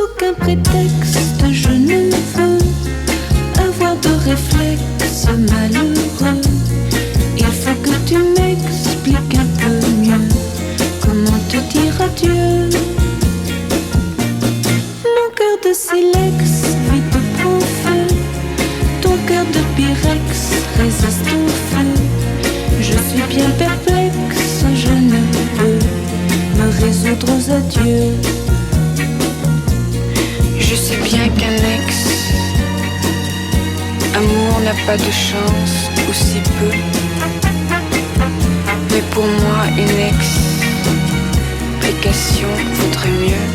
aucun prétexte, je ne veux avoir de réflexe malheureux. Il faut que tu m'expliques un peu mieux comment te dire adieu. Mon cœur de silex vit de bon feu, ton cœur de pyrex résiste au feu. Je suis bien perplexe, je ne peux me résoudre aux adieux. Je sais bien qu'un ex-amour n'a pas de chance, ou si peu. Mais pour moi, une explication vaudrait mieux.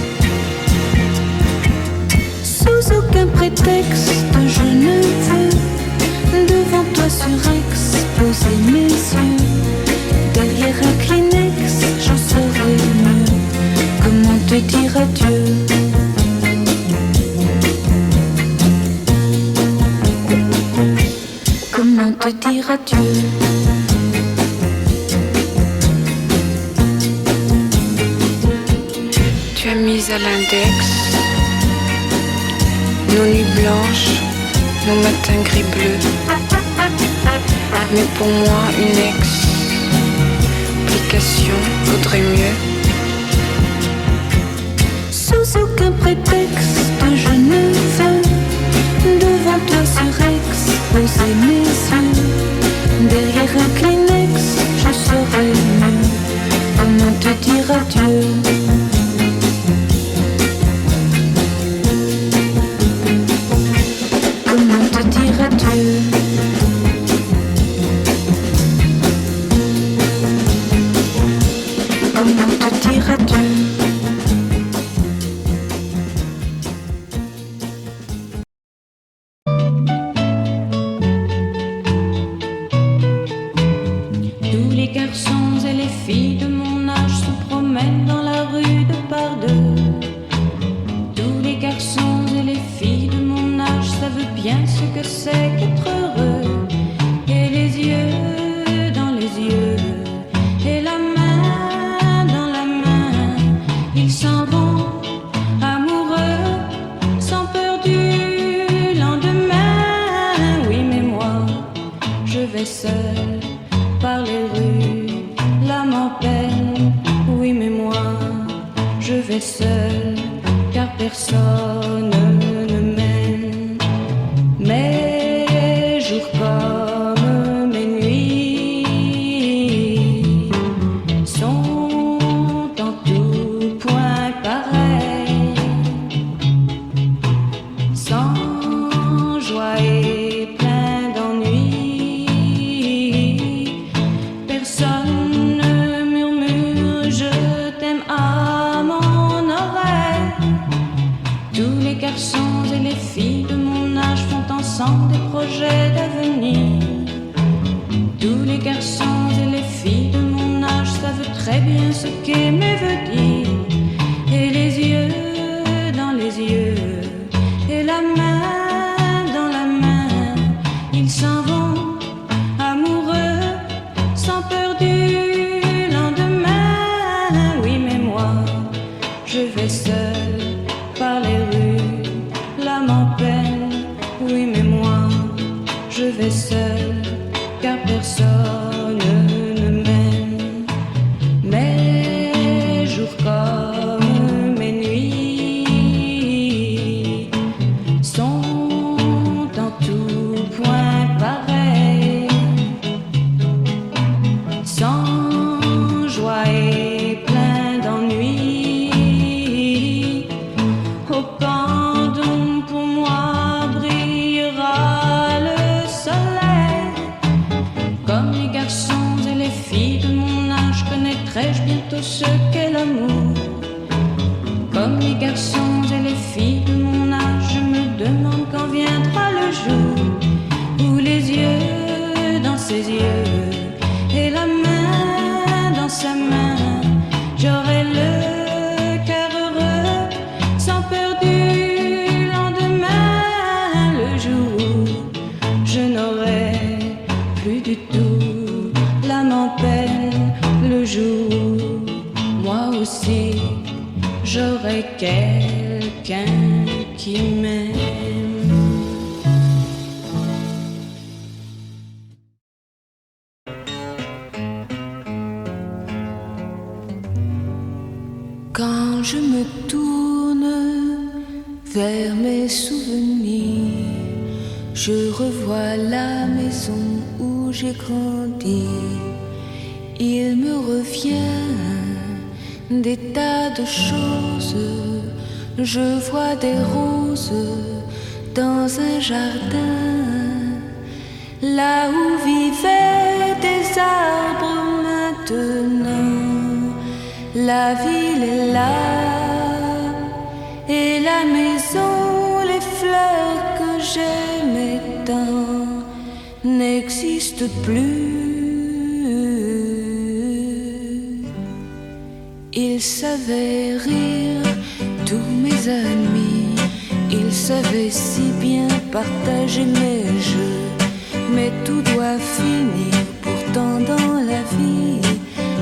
Sous aucun prétexte, je ne veux devant toi surex poser mes yeux. Derrière un Kleenex, j'en saurais mieux comment te dire adieu. Comment te dire adieu. Tu as mis à l'index nos nuits blanches, nos matins gris-bleus. Mais pour moi, une explication vaudrait mieux. Sous aucun prétexte, je ne veux devant toi surex poser mes yeux. Derrière un Kleenex, je saurais mieux comment te dire adieu. Comment te dire adieu. Comment te dire adieu. Tous les garçons et les filles de mon âge se promènent dans la rue de par deux. Tous les garçons et les filles de mon âge savent bien ce que c'est qu'être heureux. Et les yeux dans les yeux, et la main dans la main, ils s'en vont amoureux, sans peur du lendemain. Oui, mais moi, je vais seul par les rues, l'âme en peine. Oui, mais moi, je vais seul, car personne ne m'aime. Mes jours comme mes nuits sont en tout point pareils, sans joie et plein d'ennui. Personne ne murmure je t'aime à mon oreille. Tous les garçons et les filles de mon âge font ensemble des projets d'avenir. Tous les garçons et les filles de mon âge savent très bien ce qu'aimer veut dire. Et les yeux dans les yeux, et la main dans la main, ils s'en vont amoureux, sans peur du lendemain. Oui, mais moi, je vais seul par les rues, l'âme en peine. Oui, mais moi, je vais seul, car personne ne m'aime. Mes jours comme mes nuits sont en tout point pareils, sans joie et plein d'ennui. Au pendant pour moi brillera le soleil. Comme les garçons et les filles de mon âge, connaîtrai-je bientôt ce qu'est l'amour. Comme les garçons et les filles de mon âge, je me demande quand viendra le jour où les yeux dans ses yeux, et la main dans sa main, j'aurai le cœur heureux, sans peur du lendemain. Le jour où je n'aurai plus du tout l'âme en peine. Le jour où moi aussi j'aurai quelqu'un qui m'aime. Quand je me tourne vers mes souvenirs, je revois la maison où j'ai grandi. Il me revient des tas de choses. Je vois des roses dans un jardin, là où vivaient des arbres maintenant. La ville est là, et la maison, les fleurs que j'aimais tant n'existent plus. Ils savaient rire, tous mes amis, ils savaient si bien partager mes jeux. Mais tout doit finir pourtant dans la vie,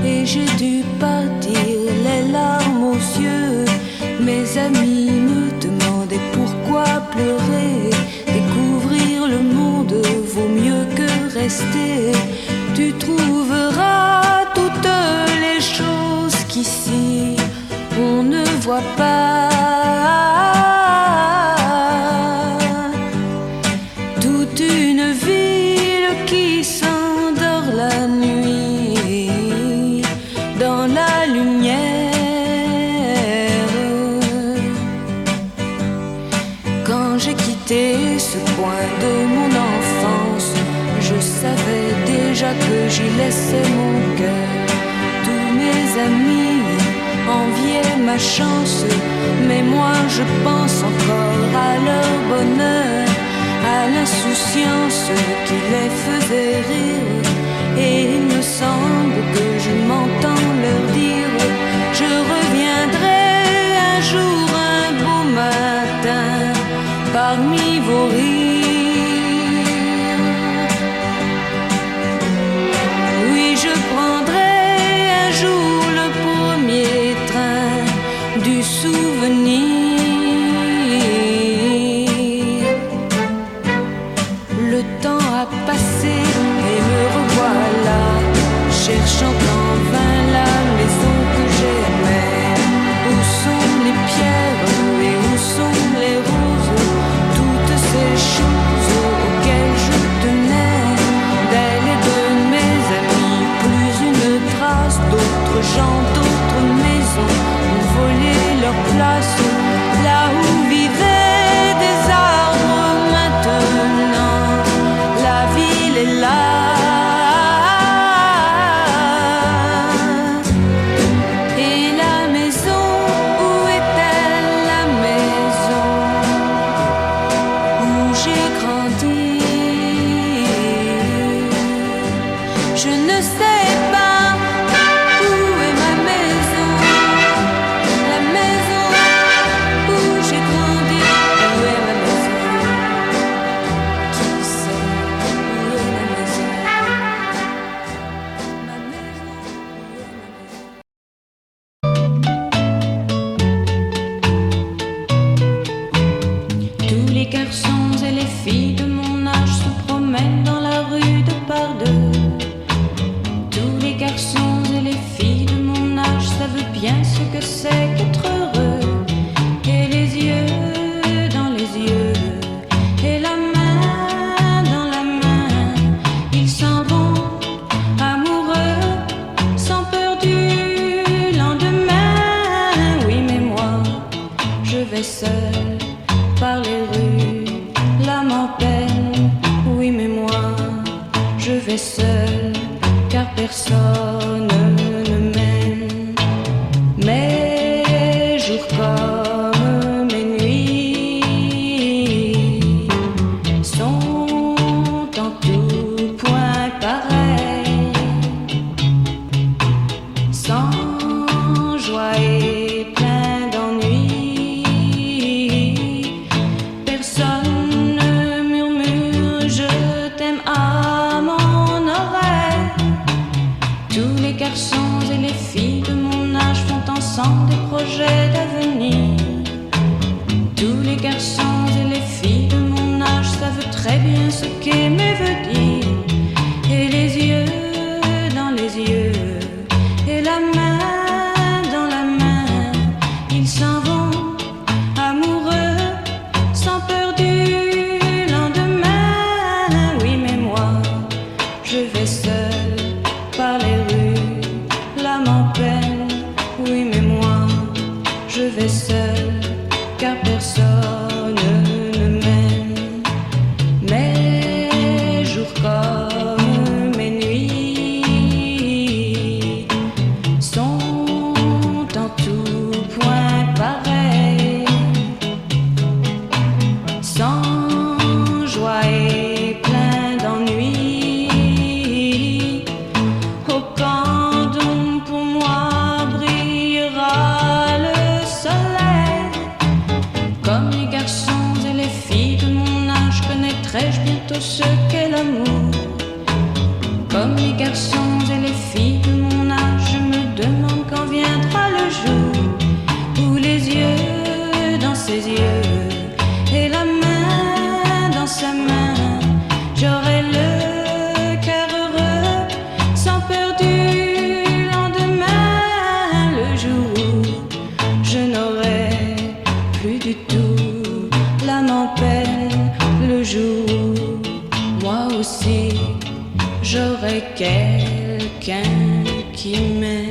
et j'ai dû partir les larmes aux yeux. Mes amis me demandaient pourquoi pleurer. Découvrir le monde vaut mieux que rester. Tu trouveras toutes les choses qu'ici on ne voit pas. Toute une ville qui s'endort la nuit dans la lumière. Quand j'ai quitté ce coin de mon enfance, je savais déjà que j'y laissais mon cœur. Tous mes amis enviaient ma chance, mais moi je pense encore à leur bonheur, à l'insouciance qui les faisait rire. Et il me semble que je m'entends leur dire: je reviendrai un jour, un beau matin, parmi vos rires. Oui, je prendrai un jour le premier train du souvenir. Le temps a passé et me revoilà, cherchant en vain la maison que j'aimais. Où sont les pierres et où sont les roses, toutes ces choses auxquelles je tenais, d'elle et de mes amis, plus une trace. D'autres gens, d'autres maisons ont volé leur place, là où vivaient des arbres maintenant. La ville est là. Et la maison, où est-elle, la maison où j'ai grandi? Je ne sais pas où est ma maison, la maison où j'ai grandi. Où est ma maison? Qui sait où est ma maison? Ma maison, où est ma maison? Tous les garçons et les filles de mon âge se promènent dans la rue de par deux. Tous les garçons et les filles de mon âge savent bien ce que c'est qu'être heureux. Et les yeux dans les yeux, et la main dans la main, ils s'en vont amoureux, sans peur du lendemain. Oui, mais moi, je vais seul par les rues, l'âme en peine. Oui, mais moi, je vais seul, car personne ne m'aime. Mes jours comme mes nuits sont en tout point pareils, sans joie et plein d'ennui. Personne ne murmure je t'aime à mon oreille. Tous les garçons et les filles de mon âge font ensemble des projets d'avenir. Tous les garçons et les filles de mon âge savent très bien ce qu'aimer veut dire. Et les yeux dans les yeux, et la main dans la main, ils s'en vont amoureux, sans peur du lendemain. Oui, mais moi, je vais seul par les rues, l'âme en peine. Oui, mais moi, je vais seul, car personne ne m'aime. Mes jours comme mes nuits sont en tout point pareils, sans joie et plein d'ennui. Au camp d'où pour moi brillera le soleil. Comme les garçons et les filles de mon âge, connaîtrai-je bientôt ce qu'est l'amour. Comme les garçons et les filles de mon âge, je me demande quand viendra le jour où les yeux dans ses yeux et la main dans sa main, j'aurai le cœur heureux, sans peur du lendemain. Le jour où je n'aurai plus du tout l'âme en peine, le jour où moi aussi j'aurai quelqu'un qui m'aime.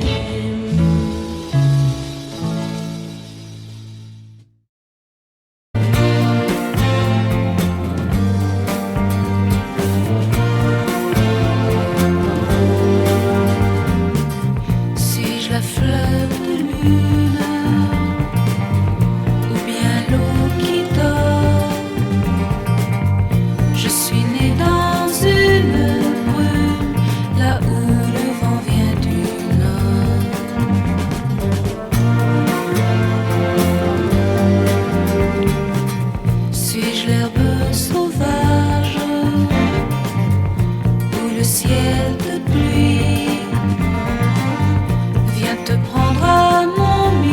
Suis-je la fleur de lune ou bien l'eau qui dort? Je suis née dans une brume, là où le vent vient du nord. Suis-je l'herbe sauvage ou le ciel de pluie? Viens te prendre à mon mieux.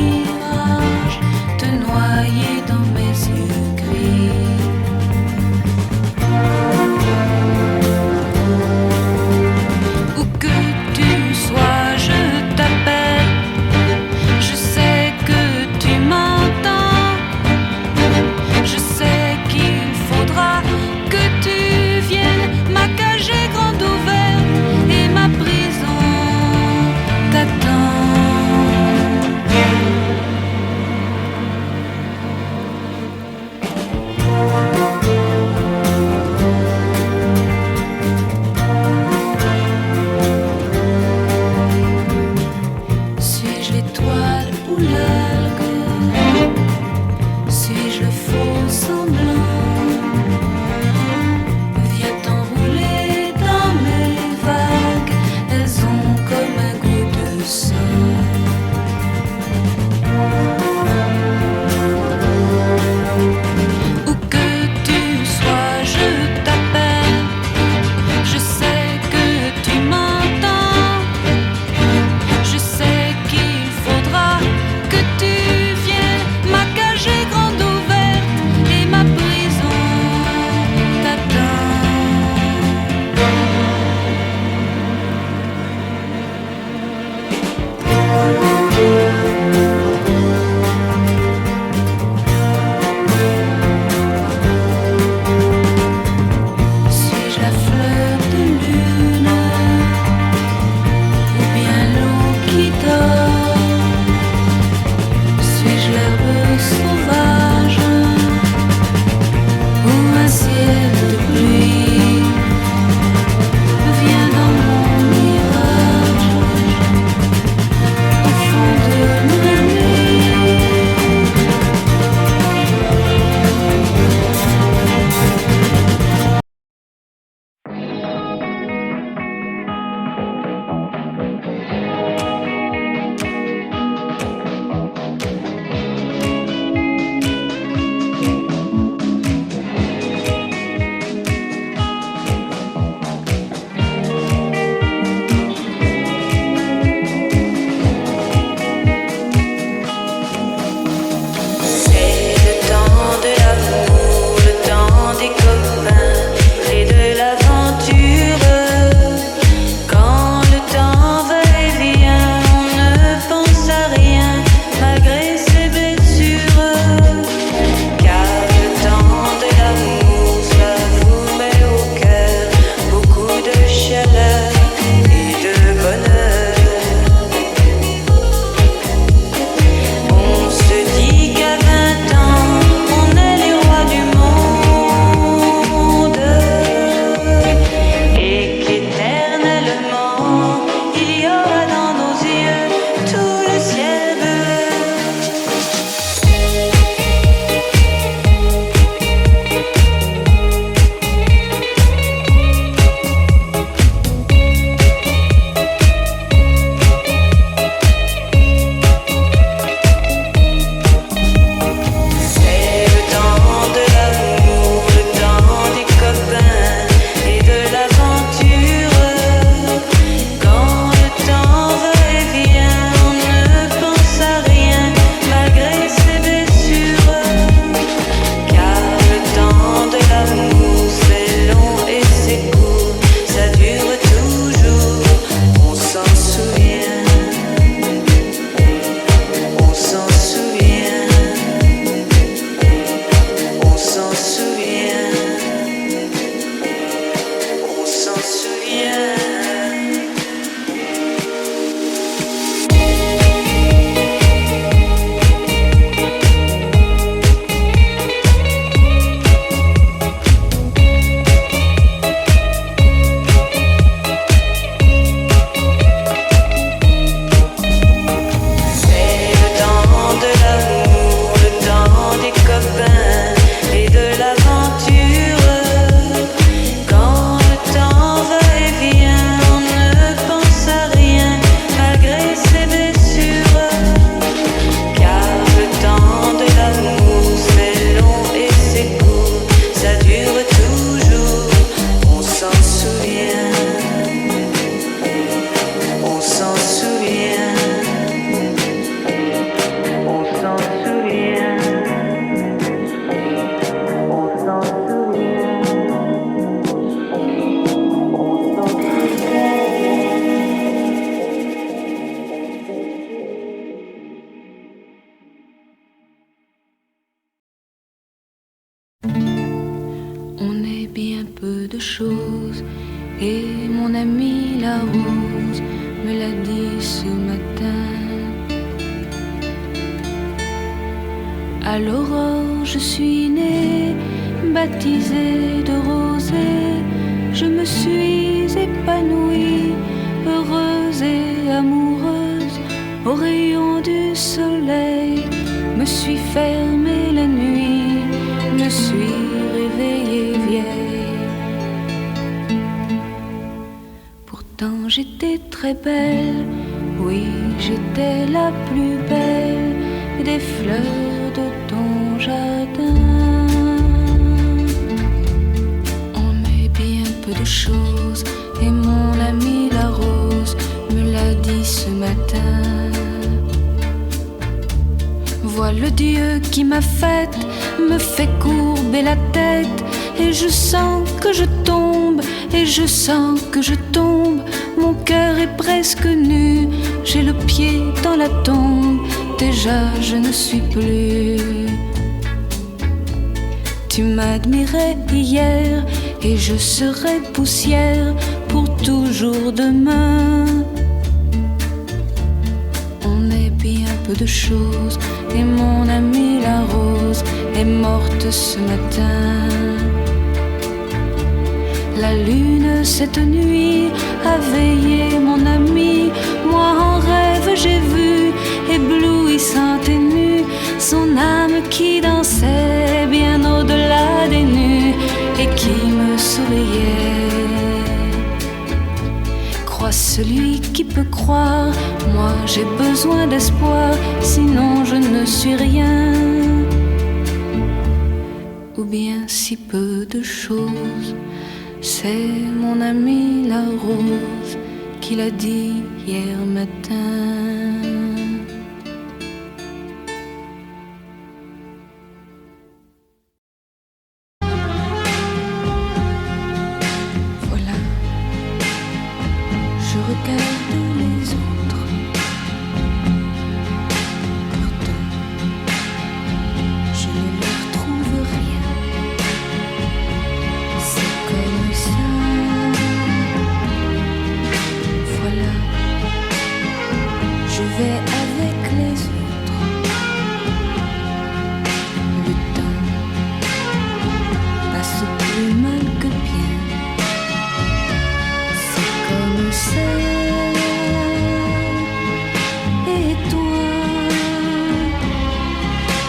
chose. Et mon amie la rose me l'a dit ce matin. À l'aurore je suis née, baptisée de rosée. Je me suis épanouie, heureuse et amoureuse. Au rayon du soleil, me suis fermée la nuit, me suis réveillée vieille. Pourtant j'étais très belle, oui j'étais la plus belle des fleurs de ton jardin. On met bien peu de choses et mon amie la rose me l'a dit ce matin. Vois le Dieu qui m'a faite, me fait courber la tête. Et je sens que je tombe, et je sens que je tombe. Mon cœur est presque nu, j'ai le pied dans la tombe. Déjà je ne suis plus. Tu m'admirais hier, et je serai poussière pour toujours demain. On est bien peu de choses, et mon amie la rose est morte ce matin. La lune cette nuit a veillé mon ami. Moi en rêve j'ai vu, éblouissante et nue, son âme qui dansait bien au-delà des nues et qui me souriait. Crois celui qui peut croire, moi j'ai besoin d'espoir, sinon je ne suis rien. Ou bien si peu de choses. C'est mon amie la rose qui l'a dit hier matin. Voilà, je regarde les autres. Pourtant, je ne leur trouve rien. C'est comme ça. Voilà, je vais avec les autres. Le temps passe plus mal que bien. C'est comme ça. Et toi,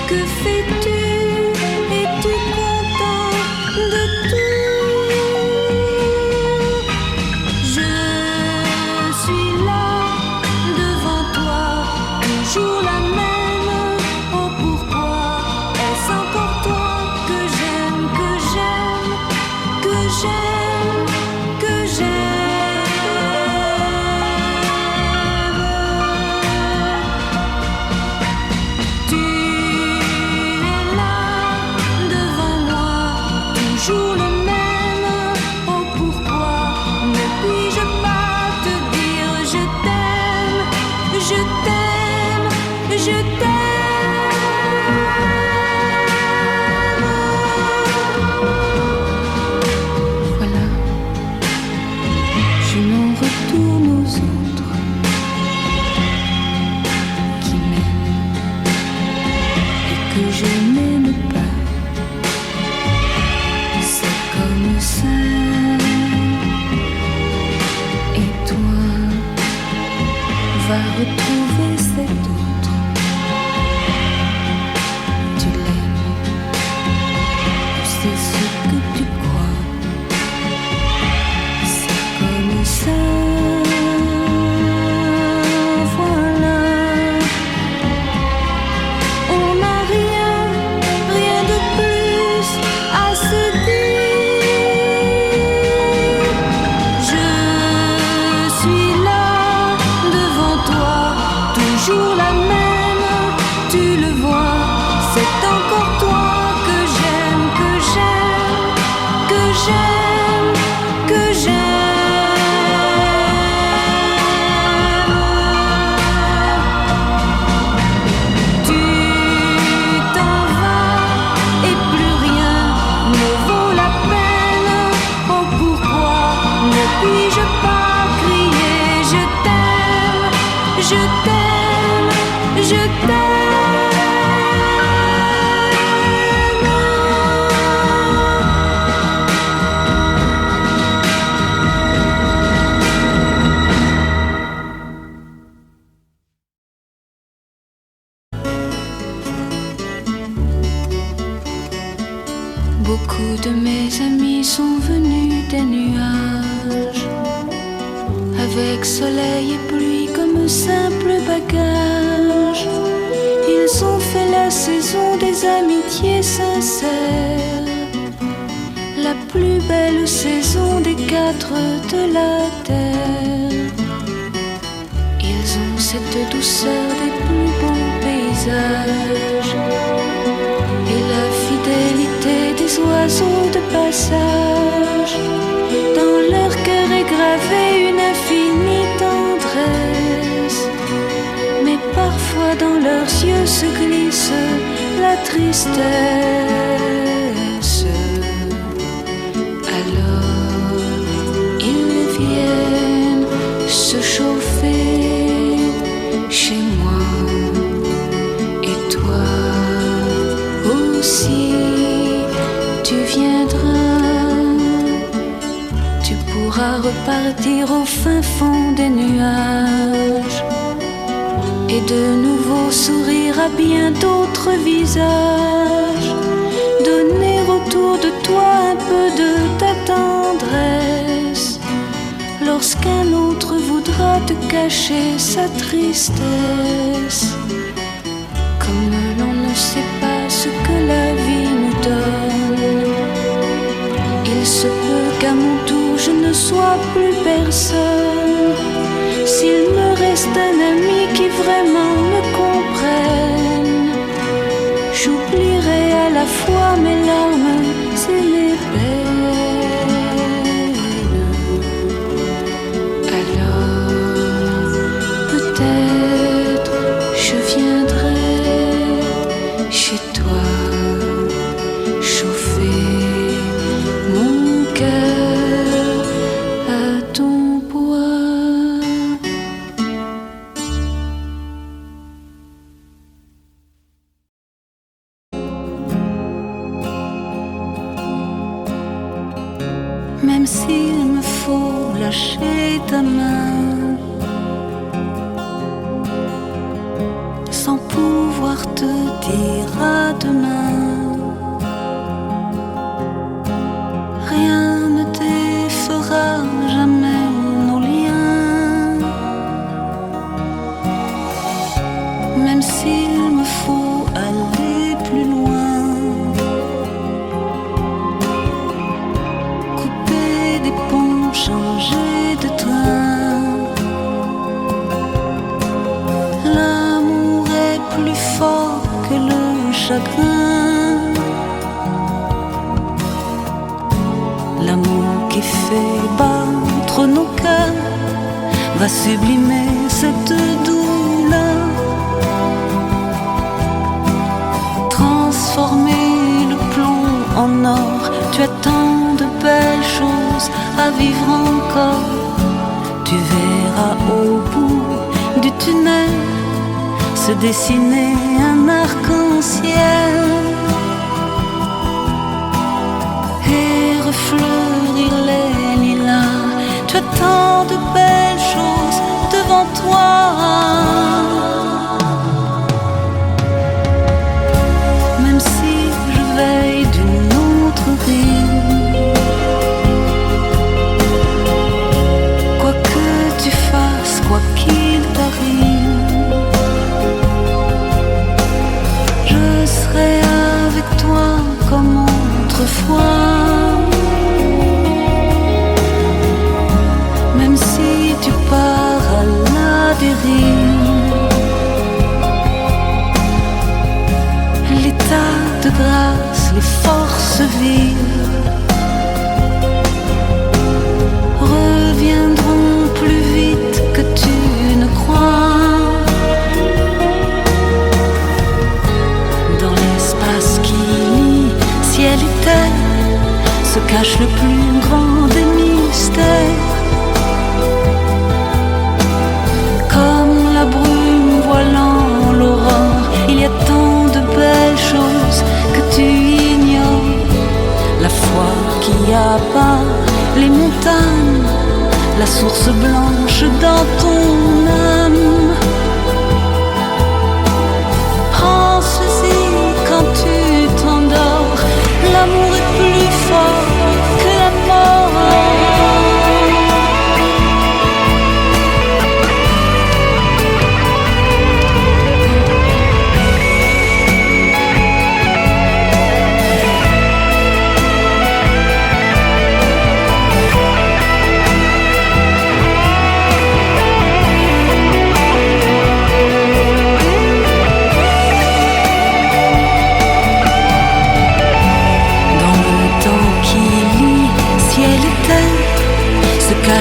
que fais-tu? Es-tu content de tout? Je suis là devant toi, toujours la même. Oh pourquoi est-ce encore toi que j'aime, que j'aime, que j'aime, que j'aime? Tu es là devant moi, toujours le même. Oh pourquoi ne puis-je pas te dire je t'aime, je t'aime, je t'aime? Voilà, je m'en retourne aux autres qui m'aiment et que je n'aime pas. C'est comme ça. Et toi, va retrouver cet autre. Tu l'aimes, c'est ce que tu crois. C'est comme ça. Voilà. On n'a rien, rien de plus à se dire. Je suis là devant toi, toujours la même. Tu le vois, c'est encore toi que j'aime, que j'aime, que j'aime, que j'aime. Tu t'en vas et plus rien ne vaut la peine. Oh pourquoi t'aime, je t'aime. Beaucoup de mes amis sont venus des nuages, avec soleil et pluie comme simple bagage. Ils ont fait la saison des amitiés sincères, la plus belle saison des quatre de la terre. Ils ont cette douceur des plus beaux paysages et la fidélité des oiseaux de passage. Dans leur cœur est gravée une infinie tendresse, mais parfois dans leurs yeux se glisse la tristesse. Alors ils viennent se chauffer chez moi, et toi aussi tu viendras. Tu pourras repartir au fin fond des nuages et de nouveau sourire à bien d'autres visages. Donner autour de toi un peu de ta tendresse lorsqu'un autre voudra te cacher sa tristesse. Comme l'on ne sait pas ce que la vie nous donne, il se peut qu'à mon tour je ne sois plus personne. S'il me reste un ami qui vraiment me comprenne, j'oublierai à la fois mes larmes et mes peines. Alors peut-être je viendrai chez toi, chauffer mon cœur à ton bois. Même s'il me faut lâcher ta main, sans pouvoir te dire à demain, rien ne défera jamais nos liens. Même s'il me faut aller plus loin, couper des ponts, changer de train, l'amour est plus fort que le chagrin. L'amour qui fait battre nos cœurs va sublimer cette douleur, transformer le plomb en or. Tu as tant de belles choses à vivre encore. Tu verras au bout du tunnel se dessiner un arc-en-ciel et refleurir les lilas. Tu as tant de belles choses devant toi. Même si je veille d'une autre rive, quoi que tu fasses, quoi qu'il t'arrive, je serai avec toi comme autrefois. Même si tu pars à la dérive, l'état de grâce, les forces vives reviendront plus vite que tu ne crois. Dans l'espace qui lie ciel et terre se cache le plus grand des mystères. Comme la brume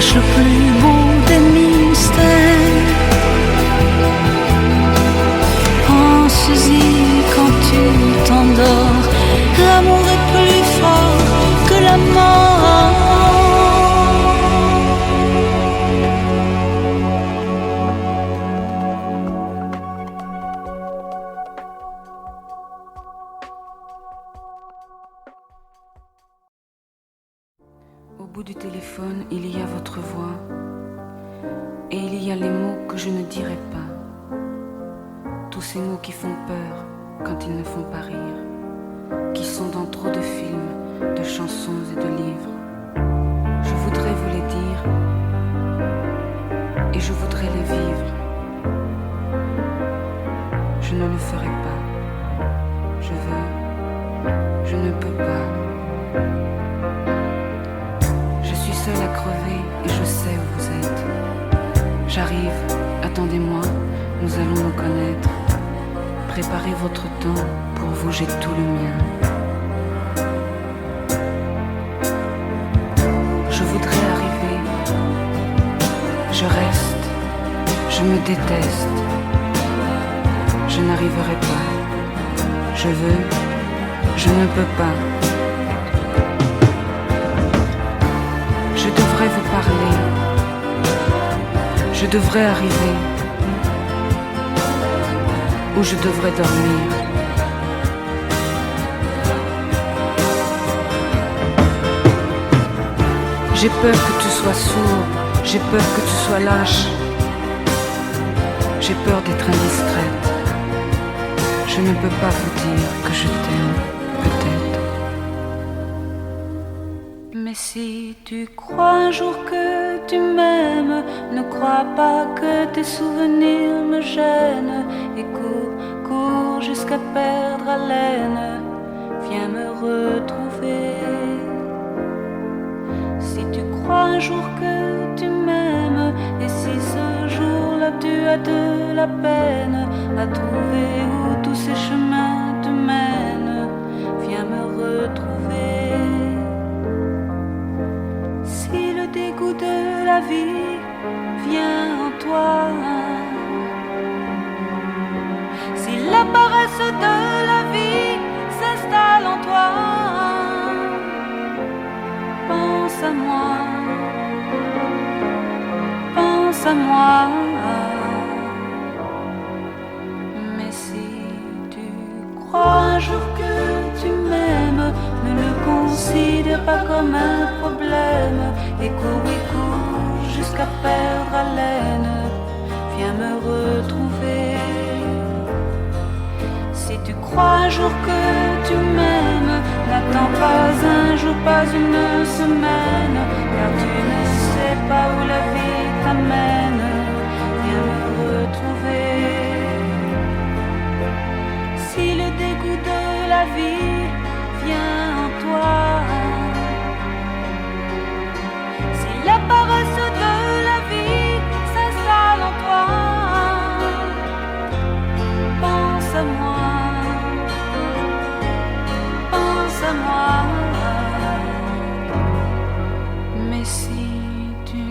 cache le plus beau des mystères. Pense-y quand tu t'endors, l'amour est plus fort que la mort. Au bout du téléphone, il y a votre voix, et il y a les mots que je ne dirai pas. Tous ces mots qui font peur quand ils ne font pas rire, qui sont dans trop de films, de chansons et de livres. Je voudrais vous les dire, et je voudrais les vivre. Je ne le ferai pas. Je veux, je ne peux pas. Je suis seule à crever et je sais où vous êtes. J'arrive, attendez-moi, nous allons nous connaître. Préparez votre temps, pour vous j'ai tout le mien. Je voudrais arriver, je reste, je me déteste. Je n'arriverai pas, je veux, je ne peux pas. Je devrais vous parler, je devrais arriver, ou je devrais dormir. J'ai peur que tu sois sourd, j'ai peur que tu sois lâche, j'ai peur d'être indiscrète. Je ne peux pas vous dire que je t'aime, peut-être. Mais si tu crois un jour que tu m'aimes, ne crois pas que tes souvenirs me gênent. Et cours, cours jusqu'à perdre haleine, viens me retrouver. Si tu crois un jour que tu m'aimes, et si ce jour-là tu as de la peine à trouver où tous ces chemins te mènent, viens me retrouver. Si le dégoût de la vie vient en toi, si la paresse de la vie s'installe en toi, pense à moi, pense à moi. Mais si tu crois un jour que tu m'aimes, ne le considère pas comme un problème. Et cours jusqu'à perdre haleine, viens me retrouver. Si tu crois un jour que tu m'aimes, n'attends pas un jour, pas une semaine, car tu ne sais pas où la vie t'amène. Viens me retrouver. Si le dégoût de la vie vient en toi, si la paresse de la vie s'installe en toi, pense à moi, pense à moi. Mais si tu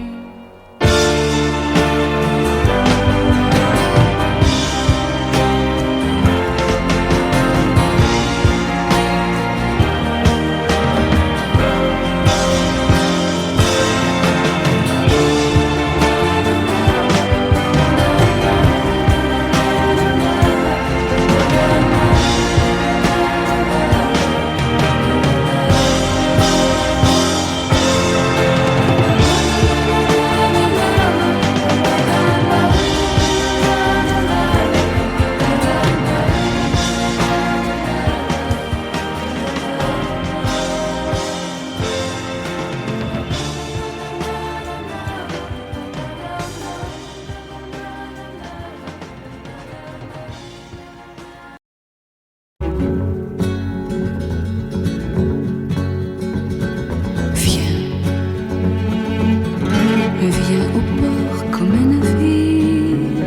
viens au port comme un navire,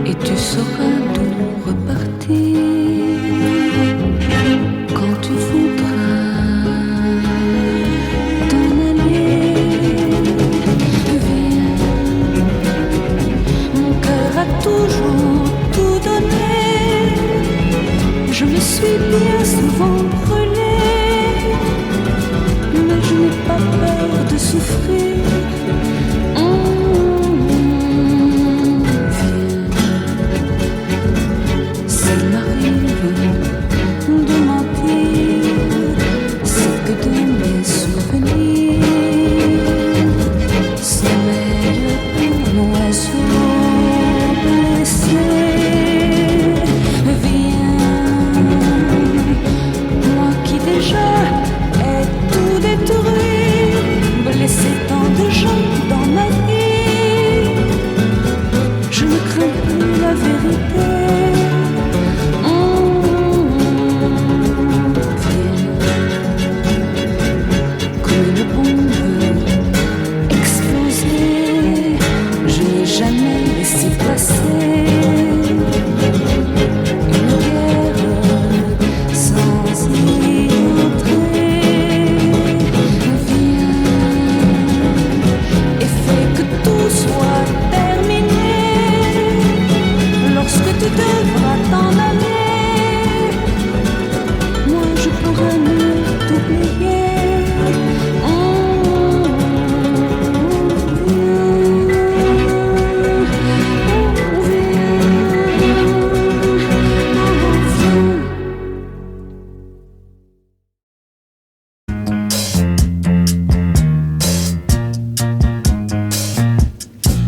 et tu sauras d'où repartir quand tu voudras t'en aller. suis bien souvent brûlée, mais je n'ai pas peur de souffrir. Ça m'arrive de mentir, c'est que de mes souvenirs sommeille un oiseau blessé. Moi qui déjà ai tout détruit, blessé tant de gens dans ma vie, je ne crains plus la vérité. Comme une bombe explosée, je n'ai jamais laissé passer une guerre sans y entrer. Viens et fais que tout soit terminé. Lorsque tu devras t'en aller, moi je pourrai mieux t'oublier.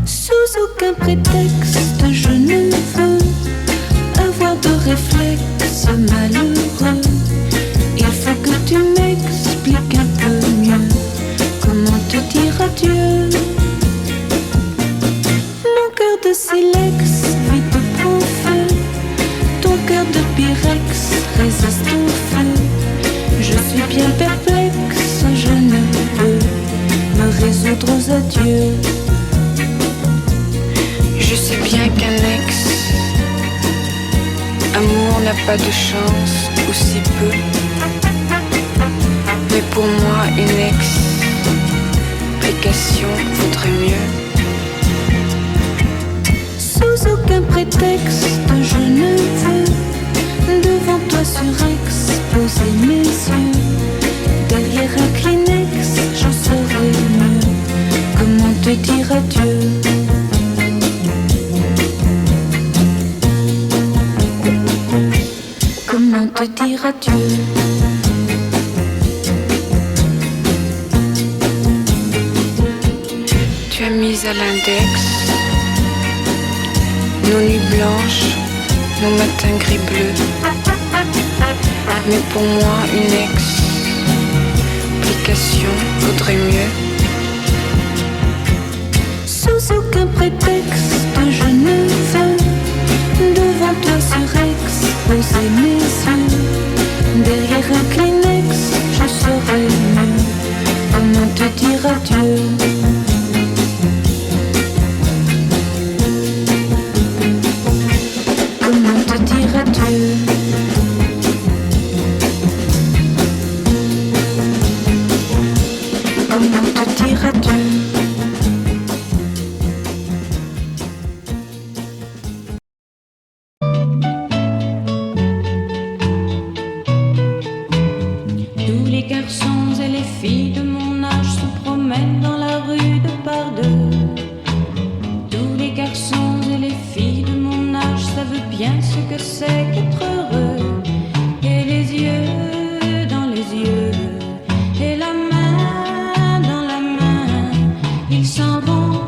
Sous aucun prétexte, je ne veux avoir de réflexe malheureux. Il faut que tu m'expliques un peu mieux comment te dire adieu. Mon cœur de silex vite prend feu, ton cœur de pyrex résiste au feu. Je suis bien perplexe, je ne peux me résoudre aux adieux. Je sais bien qu'un ex-amour n'a pas de chance, ou si peu. Mais pour moi, une explication vaudrait mieux. Sous aucun prétexte, je ne veux devant toi surex poser mes yeux. Derrière un Kleenex, j'en saurai mieux comment te dire adieu. Comment te dire adieu? Tu as mis à l'index nos nuits blanches, nos matins gris-bleus. Mais pour moi, une explication vaudrait mieux. Sous aucun prétexte, je ne veux devant toi surex poser mes yeux. Derrière un Kleenex, je saurai mieux comment te dire adieu. Comment te dire adieu? Comment te dire adieu? Tous les garçons et les filles de mon âge se promènent dans la rue de par deux. Tous les garçons et les filles de mon âge savent bien ce que c'est qu'être heureux. Et les yeux dans les yeux, et la main dans la main, ils s'en vont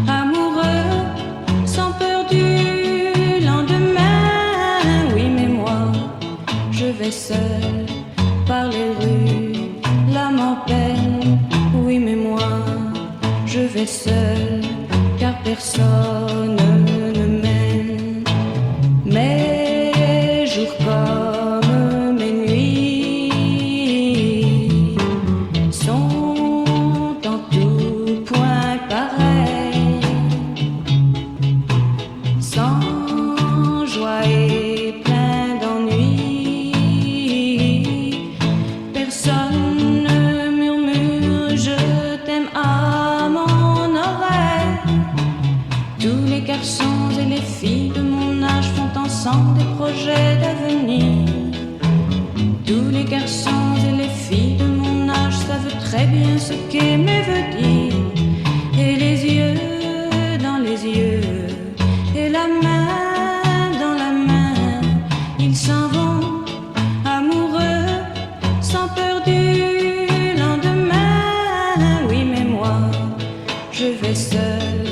amoureux, sans peur du lendemain. Oui, mais moi, je vais seul par les rues, l'âme en peine. Oui, mais moi, je vais seul, car personne ne m'aime. Mes jours comme mes nuits sont en tout point pareils, sans joie et plein d'ennui. Personne ne murmure je t'aime à mon oreille. Tous les garçons et les filles de mon âge font ensemble des projets d'avenir. Tous les garçons et les filles de mon âge savent très bien ce qu'aimer veut dire. Et les yeux dans les yeux, et la main dans la main, ils s'en vont amoureux, sans peur du lendemain. Oui, mais moi, je vais seul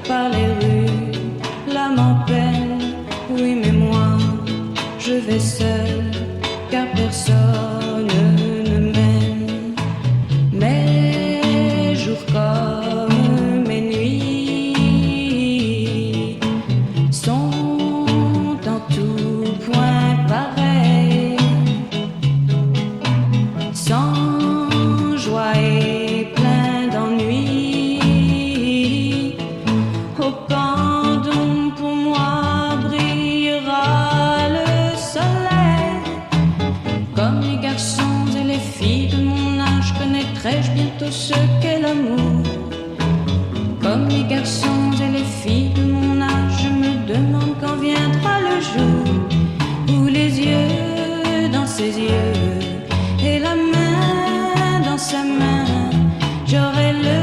par les rues, l'âme en peine. Oui, mais moi, je vais seul, car personne ne m'aime. Mes jours comme mes nuits sont en tout point pareils, sans joie et plein d'ennui. Au pendant pour moi brillera le soleil. Comme les garçons et les filles de mon âge, connaîtrai-je bientôt ce qu'est l'amour. Comme les garçons et les filles de mon âge, je me demande quand viendra le jour où les yeux dans ses yeux et la main dans sa main, j'aurai le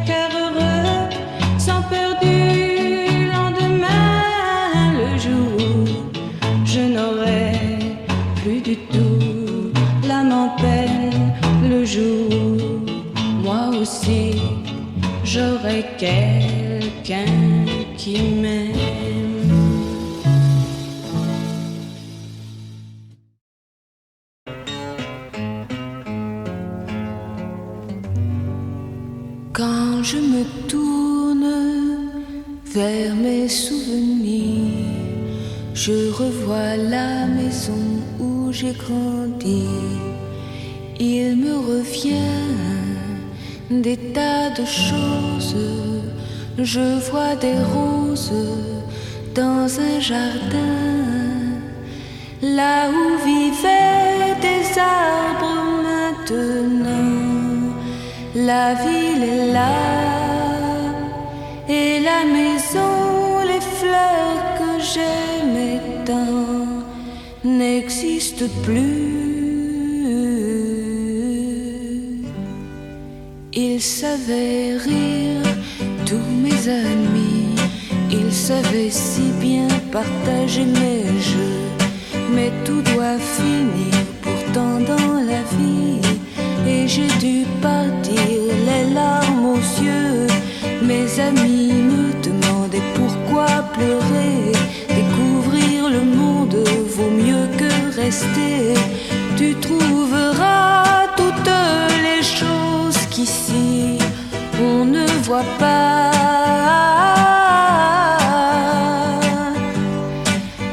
cœur heureux, sans peur du lendemain. Le jour où je n'aurai plus du tout l'âme en peine, le jour où moi aussi j'aurai quelqu'un qui m'aime. Quand je me tourne vers mes souvenirs, je revois la maison où j'ai grandi. Il me revient des tas de choses. Je vois des roses dans un jardin, là où vivaient des arbres. Maintenant la ville est là, et la maison, les fleurs que j'aimais tant n'existent plus. Ils savaient rire, tous mes amis, ils savaient si bien partager mes jeux. Mais tout doit finir pourtant dans la vie, et j'ai dû partir les larmes aux yeux. Mes amis me demandaient pourquoi pleurer. Découvrir le monde vaut mieux que rester. Tu trouveras toutes les choses qu'ici on ne voit pas.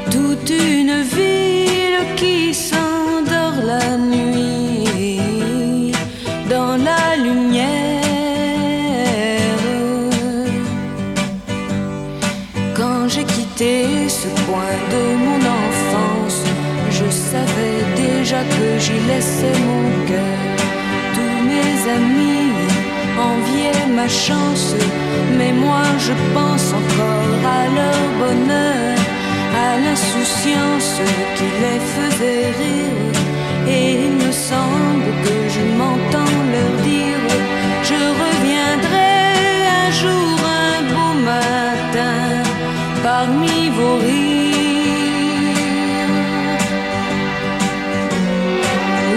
Toute une ville qui s'endort la nuit dans la lumière. Quand j'ai quitté ce coin de mon enfance, je savais déjà que j'y laissais mon cœur. Tous mes amis enviaient ma chance, mais moi je pense encore à leur bonheur, à l'insouciance qui les faisait rire. Et il me semble que je m'entends leur dire: je reviendrai un jour, un beau matin, parmi vos rires.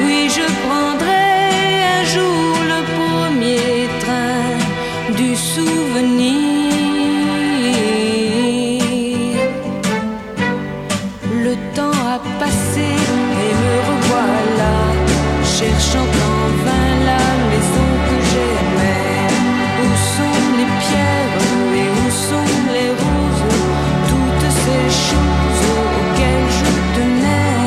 Oui, je prendrai un jour le premier train du souvenir. Le temps a passé et me revoilà, cherchant en vain la maison que j'aimais. Où sont les pierres et où sont les roses, toutes ces choses auxquelles je tenais,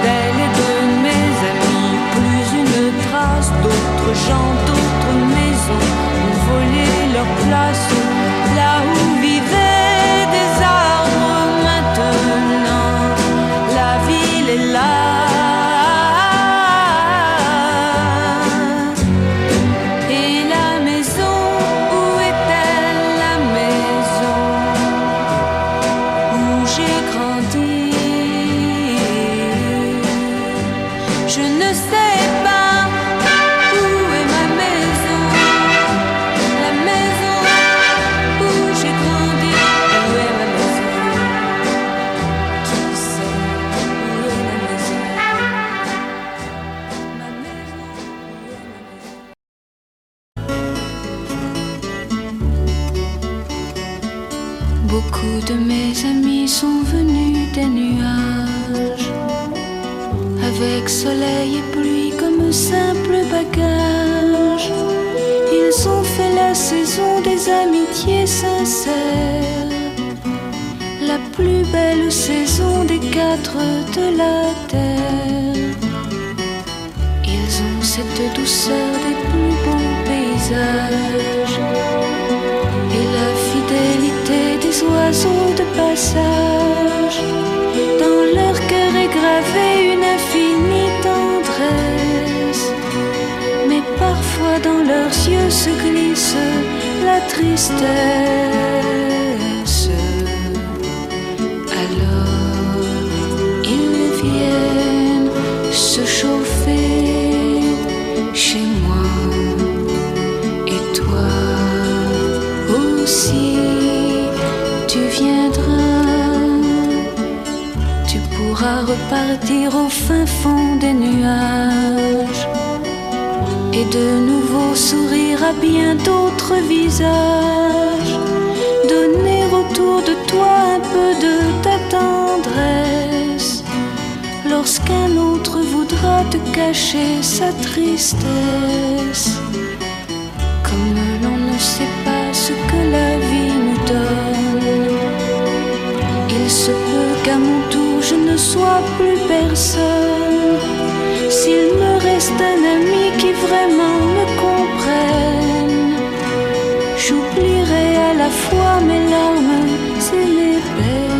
d'elle et de mes amis, plus une trace. D'autres gens, d'autres maisons ont volé leur place, là où vivaient des arbres. Maintenant la ville est là. Et la maison, où est-elle, la maison où j'ai grandi? Mes amis sont venus des nuages, avec soleil et pluie comme simple bagage. Ils ont fait la saison des amitiés sincères, la plus belle saison des quatre de la terre. Ils ont cette douceur des plus beaux paysages et la fidélité des oiseaux de passage. Dans leur cœur est gravée une infinie tendresse, mais parfois dans leurs yeux se glisse la tristesse. Alors ils viennent se chauffer chez moi, et toi aussi tu viendras. Tu pourras repartir au fin fond des nuages et de nouveau sourire à bien d'autres visages. Donner autour de toi un peu de ta tendresse lorsqu'un autre voudra te cacher sa tristesse. Comme l'on ne sait pas ce que la vie nous donne, il se peut qu'à mon tour je ne sois plus personne. S'il me reste un ami qui vraiment me comprenne, j'oublierai à la fois mes larmes et mes peines.